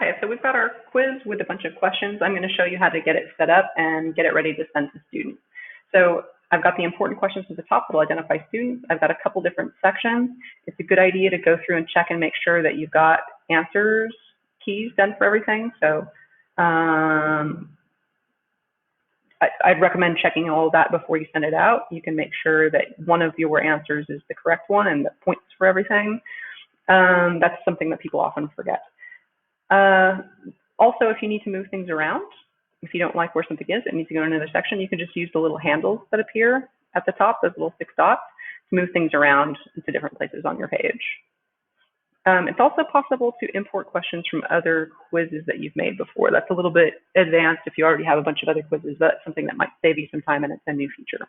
Okay, so we've got our quiz with a bunch of questions. I'm going to show you how to get it set up and get it ready to send to students. So I've got the important questions at the top that will identify students. I've got a couple different sections. It's a good idea to go through and check and make sure that you've got answers keys done for everything. So I'd recommend checking all of that before you send it out. You can make sure that one of your answers is the correct one and the points for everything. That's something that people often forget. Also, if you need to move things around, if you don't like where something is, it needs to go in another section, you can just use the little handles that appear at the top, those little 6 dots, to move things around into different places on your page. It's also possible to import questions from other quizzes that you've made before. That's a little bit advanced if you already have a bunch of other quizzes, but that's something that might save you some time, and it's a new feature.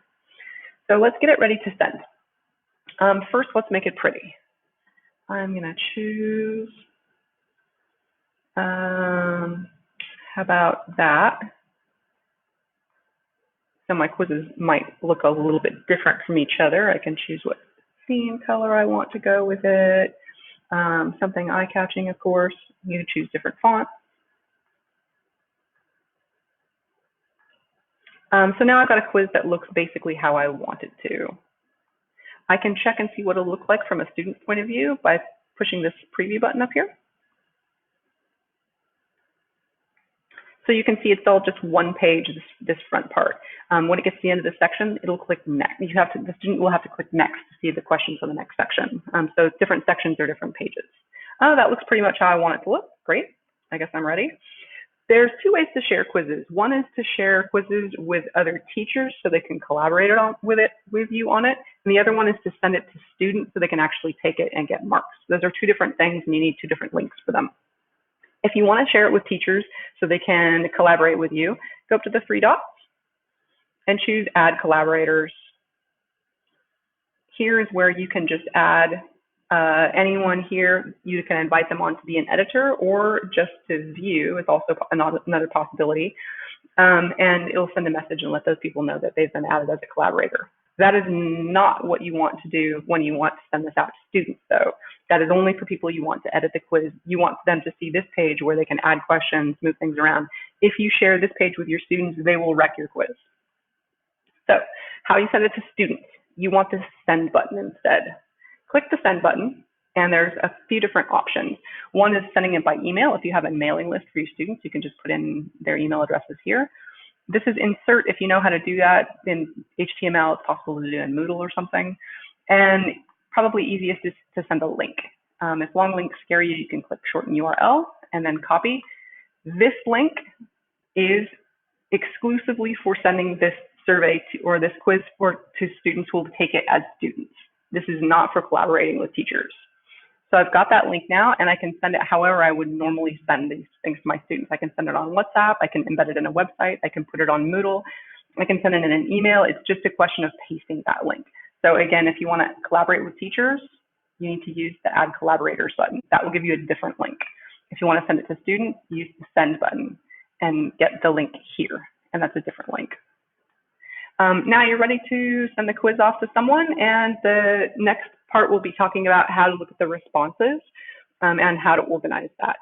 So let's get it ready to send. First, let's make it pretty. I'm going to choose, how about that? So my quizzes might look a little bit different from each other. I can choose what theme color I want to go with it. Something eye-catching, of course. You can choose different fonts. So now I've got a quiz that looks basically how I want it to. I can check and see what it'll look like from a student's point of view by pushing this preview button up here. So you can see it's all just one page, this front part. When it gets to the end of the section, it'll click next. The student will have to click next to see the questions on the next section. So different sections are different pages. That looks pretty much how I want it to look. Great. I guess I'm ready. There's 2 ways to share quizzes. One is to share quizzes with other teachers so they can collaborate with you on it. And the other one is to send it to students so they can actually take it and get marks. Those are 2 different things, and you need 2 different links for them. If you want to share it with teachers so they can collaborate with you, go up to the 3 dots and choose Add Collaborators. Here is where you can just add anyone here. You can invite them on to be an editor or just to view. It's also another possibility. And it'll send a message and let those people know that they've been added as a collaborator. That is not what you want to do when you want to send this out to students, though. That is only for people you want to edit the quiz. You want them to see this page where they can add questions, move things around. If you share this page with your students, they will wreck your quiz. So how you send it to students, you want the send button instead. Click the send button, and there's a few different options. One is sending it by email. If you have a mailing list for your students, you can just put in their email addresses here. This is insert. If you know how to do that in HTML, it's possible to do in Moodle or something. And probably easiest is to send a link. If long links scare you, you can click shorten URL and then copy. This link is exclusively for sending this survey or this quiz to students who will take it as students. This is not for collaborating with teachers. So I've got that link now, and I can send it however I would normally send these things to my students. I can send it on WhatsApp, I can embed it in a website, I can put it on Moodle, I can send it in an email. It's just a question of pasting that link. So again, if you want to collaborate with teachers, you need to use the Add Collaborators button. That will give you a different link. If you want to send it to students, use the Send button and get the link here, and that's a different link. Now you're ready to send the quiz off to someone, and the next part we'll be talking about how to look at the responses and how to organize that.